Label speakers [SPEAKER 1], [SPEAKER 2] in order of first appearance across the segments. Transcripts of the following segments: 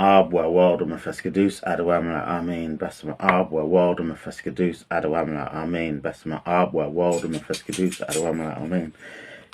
[SPEAKER 1] Ab world Mefeskadus Adawamla Amin Besma Ab world Mefeskadus Adawamla Amin Besma Ab world Mefeskadus Adawamla Amin.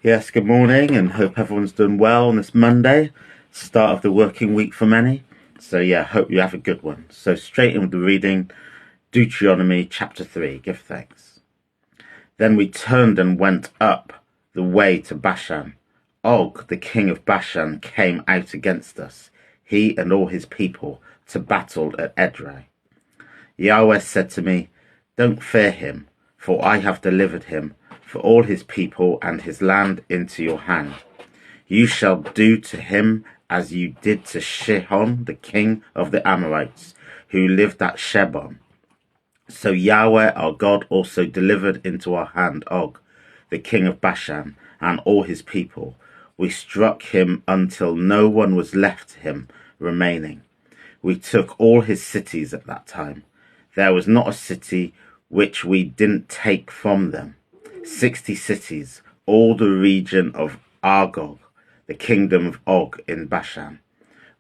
[SPEAKER 1] Yes, good morning, and hope everyone's doing well on this Monday, start of the working week for many. So yeah, hope you have a good one. So straight in with the reading, Deuteronomy chapter 3, give thanks. Then we turned and went up the way to Bashan. Og, the king of Bashan, came out against us, he and all his people, to battle at Edrei. Yahweh said to me, "Don't fear him, for I have delivered him, for all his people and his land into your hand. You shall do to him as you did to Sihon, the king of the Amorites, who lived at Shebon." So Yahweh our God also delivered into our hand Og, the king of Bashan, and all his people. We struck him until no one was left to him remaining. We took all his cities at that time. There was not a city which we didn't take from them. 60 cities, all the region of Argob, the kingdom of Og in Bashan.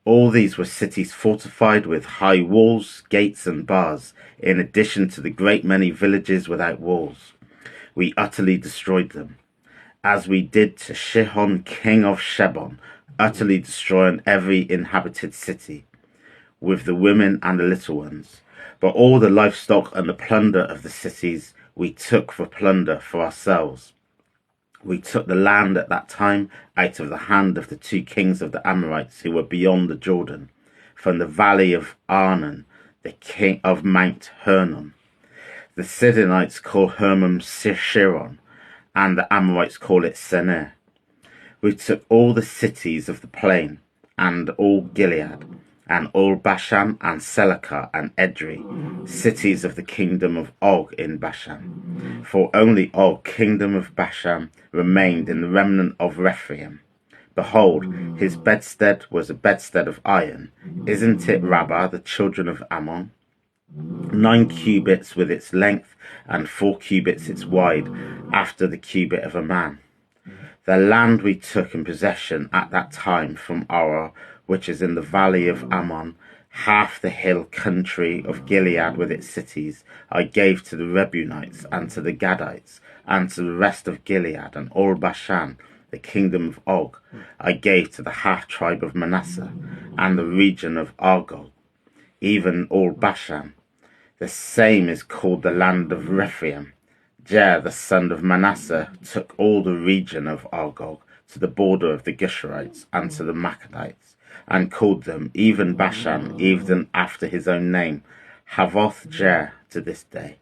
[SPEAKER 1] All these were cities fortified with high walls, gates and bars, in addition to the great many villages without walls. We utterly destroyed them, as we did to Sihon, king of Shebon, utterly destroying every inhabited city, with the women and the little ones. But all the livestock and the plunder of the cities we took for plunder for ourselves. We took the land at that time out of the hand of the 2 kings of the Amorites who were beyond the Jordan, from the valley of Arnon, the king of Mount Hermon. The Sidonites call Hermon Shiron, and the Amorites call it Senir. We took all the cities of the plain, and all Gilead, and all Bashan, and Selachah, and Edrei, cities of the kingdom of Og in Bashan. For only Og, kingdom of Bashan, remained in the remnant of Rephaim. Behold, his bedstead was a bedstead of iron. Isn't it Rabbah, the children of Ammon? 9 cubits with its length, and 4 cubits its wide, after the cubit of a man. The land we took in possession at that time from Arah, which is in the valley of Ammon, half the hill country of Gilead with its cities, I gave to the Reubenites and to the Gadites, and to the rest of Gilead, and all Bashan, the kingdom of Og, I gave to the half-tribe of Manasseh, and the region of Argob, even all Bashan. The same is called the land of Rephaim. Jer, the son of Manasseh, took all the region of Argob to the border of the Geshurites and to the Maccadites, and called them, even Bashan, even after his own name, Havoth Jer, to this day.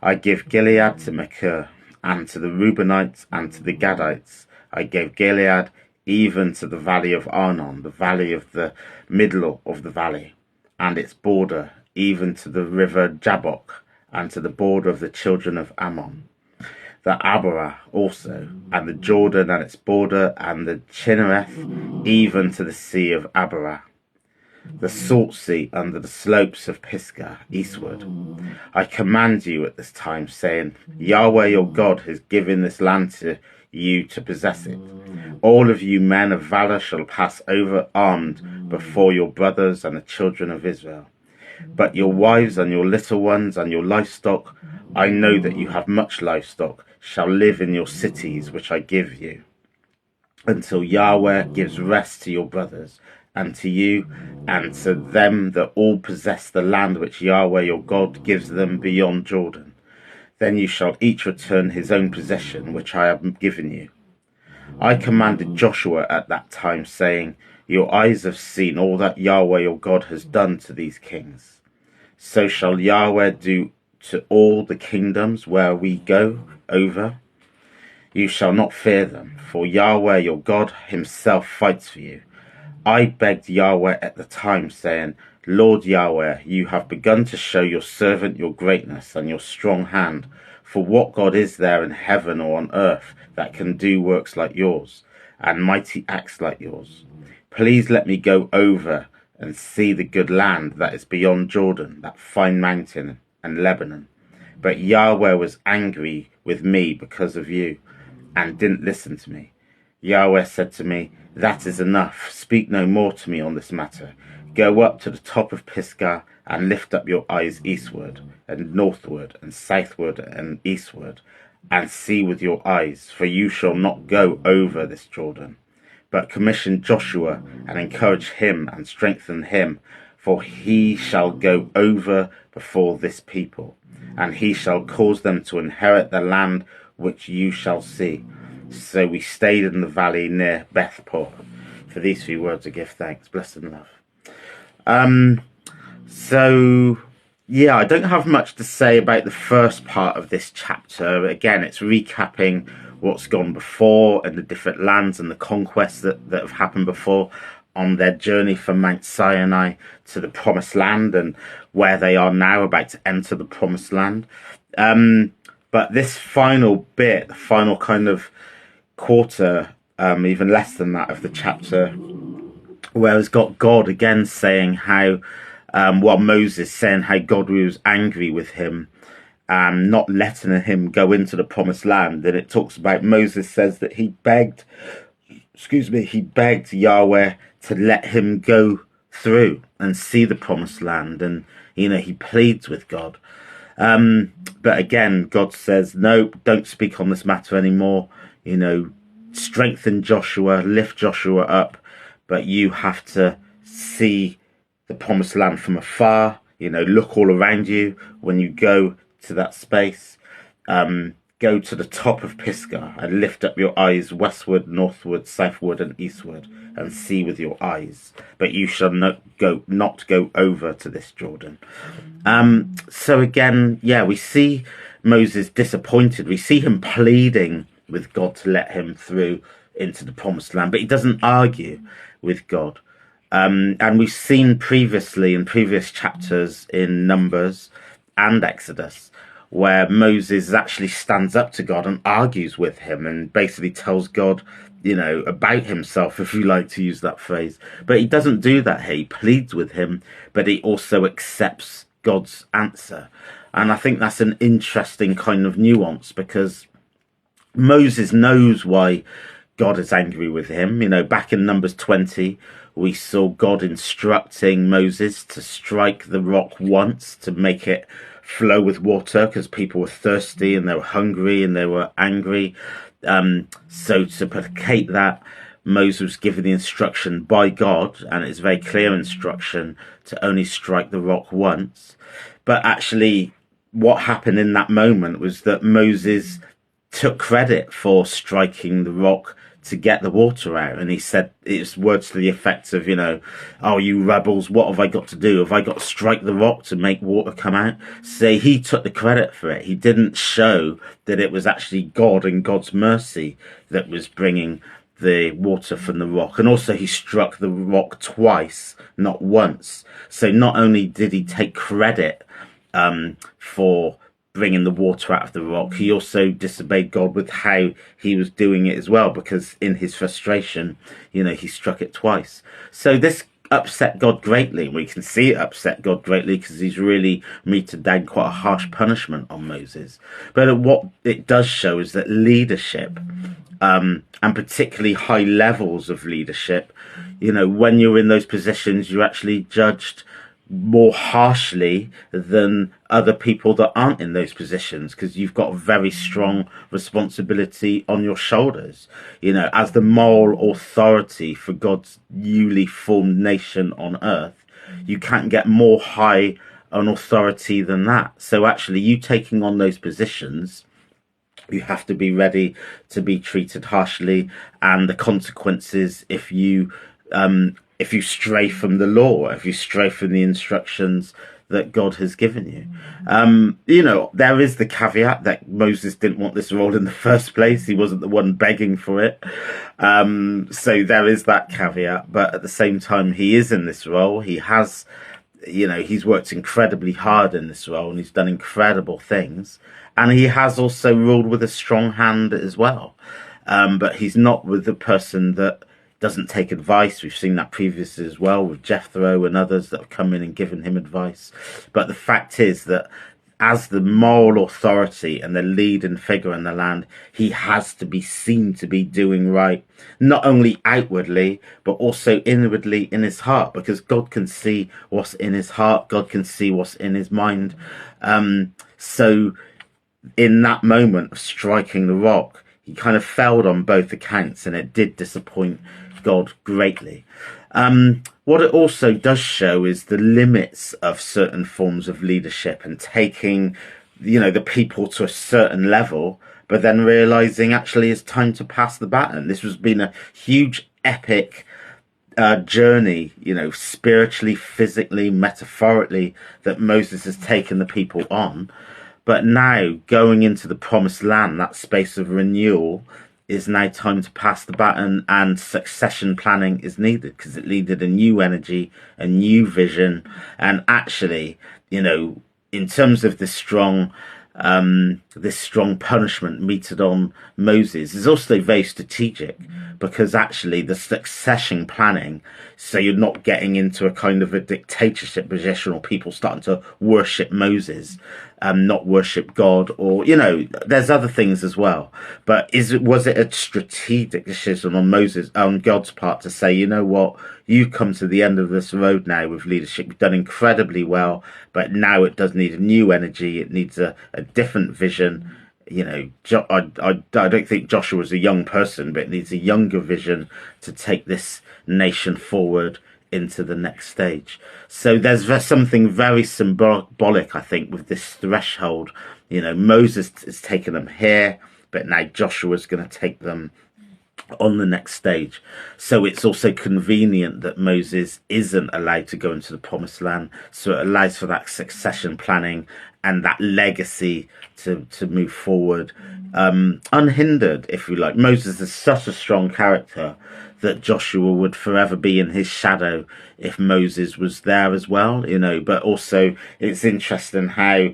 [SPEAKER 1] I give Gilead to Machir, and to the Reubenites and to the Gadites. I gave Gilead even to the valley of Arnon, the valley of the middle of the valley, and its border, even to the river Jabbok, and to the border of the children of Ammon. The Abarah also, and the Jordan and its border, and the Chinnereth, even to the sea of Abarah, the salt sea under the slopes of Pisgah, eastward. I command you at this time, saying, Yahweh your God has given this land to you to possess it. All of you men of valor shall pass over armed before your brothers and the children of Israel. But your wives and your little ones and your livestock, I know that you have much livestock, shall live in your cities which I give you, until Yahweh gives rest to your brothers, and to you, and to them that all possess the land which Yahweh your God gives them beyond Jordan. Then you shall each return his own possession which I have given you. I commanded Joshua at that time, saying, Your eyes have seen all that Yahweh your God has done to these kings. So shall Yahweh do to all the kingdoms where we go over. You shall not fear them, for Yahweh your God himself fights for you. I begged Yahweh at the time, saying, Lord Yahweh, you have begun to show your servant your greatness and your strong hand. For what God is there in heaven or on earth that can do works like yours, and mighty acts like yours? Please let me go over and see the good land that is beyond Jordan, that fine mountain and Lebanon. But Yahweh was angry with me because of you, and didn't listen to me. Yahweh said to me, "That is enough. Speak no more to me on this matter. Go up to the top of Pisgah and lift up your eyes eastward and northward and southward and eastward, and see with your eyes, for you shall not go over this Jordan. But commission Joshua and encourage him and strengthen him, for he shall go over before this people, and he shall cause them to inherit the land which you shall see." So we stayed in the valley near Bethpor. For these few words I give thanks. Bless and love. So yeah, I don't have much to say about the first part of this chapter. Again, it's recapping what's gone before and the different lands and the conquests that have happened before on their journey from Mount Sinai to the Promised Land, and where they are now about to enter the Promised Land. But this final bit, the final kind of quarter, even less than that of the chapter, where it's got God again saying how, Moses saying how God was angry with him, not letting him go into the Promised Land. And it talks about Moses says that he begged Yahweh to let him go through and see the Promised Land. And, he pleads with God. But again, God says, no, don't speak on this matter anymore. Strengthen Joshua, lift Joshua up, but you have to see the Promised Land from afar. Look all around you when you go to that space. Go to the top of Pisgah and lift up your eyes westward, northward, southward, and eastward, and see with your eyes. But you shall not go over to this Jordan. So again, we see Moses disappointed. We see him pleading with God to let him through into the Promised Land, but he doesn't argue with God. And we've seen previously in previous chapters in Numbers and Exodus, where Moses actually stands up to God and argues with him and basically tells God, about himself, if you like to use that phrase. But he doesn't do that here. He pleads with him, but he also accepts God's answer. And I think that's an interesting kind of nuance, because Moses knows why God is angry with him. Back in Numbers 20, we saw God instructing Moses to strike the rock once to make it flow with water, because people were thirsty and they were hungry and they were angry. So to placate that, Moses was given the instruction by God, and it's a very clear instruction, to only strike the rock once. But actually what happened in that moment was that Moses took credit for striking the rock to get the water out, and he said, it's words to the effect of, "Oh, you rebels, what have I got to do? Have I got to strike the rock to make water come out?" So he took the credit for it. He didn't show that it was actually God and God's mercy that was bringing the water from the rock. And also he struck the rock twice, not once. So not only did he take credit for bringing the water out of the rock, he also disobeyed God with how he was doing it as well, because in his frustration, he struck it twice. So this upset God greatly. We can see it upset God greatly, because he's really meted down quite a harsh punishment on Moses. But what it does show is that leadership, and particularly high levels of leadership, when you're in those positions, you're actually judged more harshly than other people that aren't in those positions, because you've got a very strong responsibility on your shoulders. As the moral authority for God's newly formed nation on earth, you can't get more high an authority than that. So actually, you taking on those positions, you have to be ready to be treated harshly, and the consequences if you stray from the law, if you stray from the instructions that God has given you. There is the caveat that Moses didn't want this role in the first place. He wasn't the one begging for it. So there is that caveat. But at the same time, he is in this role. He has, he's worked incredibly hard in this role, and he's done incredible things. And he has also ruled with a strong hand as well. But he's not with the person that doesn't take advice. We've seen that previously as well with Jethro and others that have come in and given him advice. But the fact is that as the moral authority and the leading figure in the land, he has to be seen to be doing right, not only outwardly, but also inwardly in his heart, because God can see what's in his heart. God can see what's in his mind. So in that moment of striking the rock, he kind of failed on both accounts, and it did disappoint God greatly. What it also does show is the limits of certain forms of leadership, and taking, the people to a certain level, but then realizing actually it's time to pass the baton. This has been a huge, epic journey, spiritually, physically, metaphorically, that Moses has taken the people on. But now, going into the promised land, that space of renewal, is now time to pass the baton, and succession planning is needed, because it needed a new energy, a new vision. And actually, in terms of this strong punishment meted on Moses, is also very strategic, because actually the succession planning, so you're not getting into a kind of a dictatorship position, or people starting to worship Moses, not worship God, or there's other things as well. But was it a strategic decision on God's part, to say, you know what, you come to the end of this road now with leadership, you've done incredibly well, but now it does need a new energy, it needs a different vision. I don't think Joshua was a young person, but it needs a younger vision to take this nation forward into the next stage. So there's something very symbolic, I think, with this threshold. Moses has taken them here, but now Joshua's going to take them on the next stage. So it's also convenient that Moses isn't allowed to go into the promised land, so it allows for that succession planning and that legacy to move forward unhindered, if you like. Moses is such a strong character that Joshua would forever be in his shadow if Moses was there as well, but also it's interesting how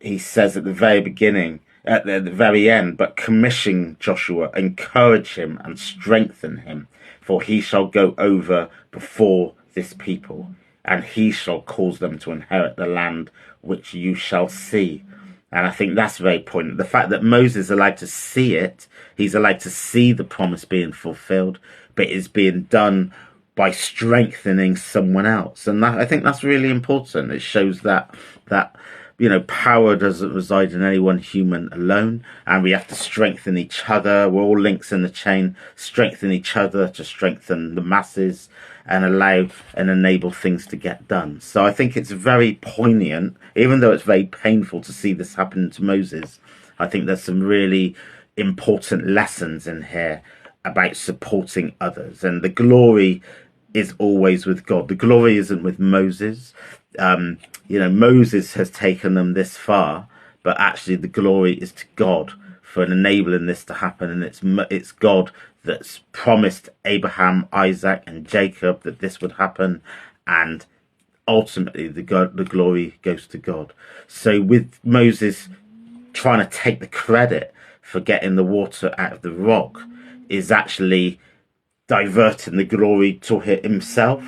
[SPEAKER 1] he says at the very beginning, at the very end, but commission Joshua, encourage him and strengthen him, for he shall go over before this people, and he shall cause them to inherit the land which you shall see. And I think that's very poignant. The fact that Moses is allowed to see it, he's allowed to see the promise being fulfilled, but it's being done by strengthening someone else. And I think that's really important. It shows that power doesn't reside in any one human alone, and we have to strengthen each other. We're all links in the chain, strengthen each other to strengthen the masses and allow and enable things to get done. So I think it's very poignant, even though it's very painful to see this happen to Moses. I think there's some really important lessons in here about supporting others, and the glory is always with God. The glory isn't with Moses. Moses has taken them this far, but actually the glory is to God for enabling this to happen. And it's God that's promised Abraham, Isaac, and Jacob that this would happen. And ultimately the glory goes to God. So with Moses trying to take the credit for getting the water out of the rock, is actually diverting the glory to himself.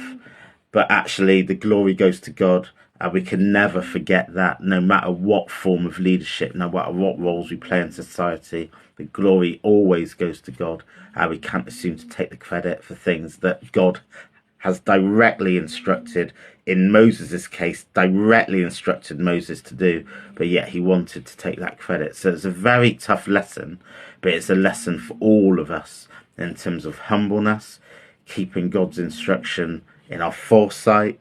[SPEAKER 1] But actually the glory goes to God, and we can never forget that. No matter what form of leadership, no matter what roles we play in society, the glory always goes to God, and we can't assume to take the credit for things that God has directly instructed, in Moses' case, directly instructed Moses to do, but yet he wanted to take that credit. So it's a very tough lesson, but it's a lesson for all of us in terms of humbleness, keeping God's instruction in our foresight,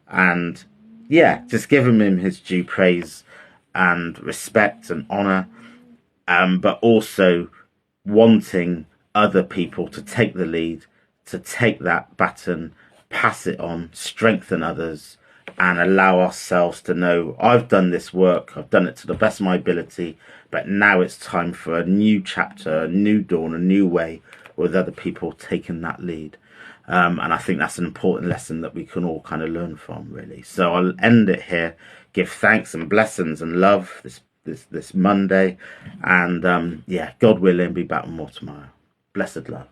[SPEAKER 1] and just giving him his due praise and respect and honor, but also wanting other people to take the lead, to take that baton, pass it on, strengthen others, and allow ourselves to know, I've done this work, I've done it to the best of my ability, but now it's time for a new chapter, a new dawn, a new way, with other people taking that lead. And I think that's an important lesson that we can all kind of learn from, really. So I'll end it here. Give thanks and blessings and love this Monday. And God willing, be back more tomorrow. Blessed love.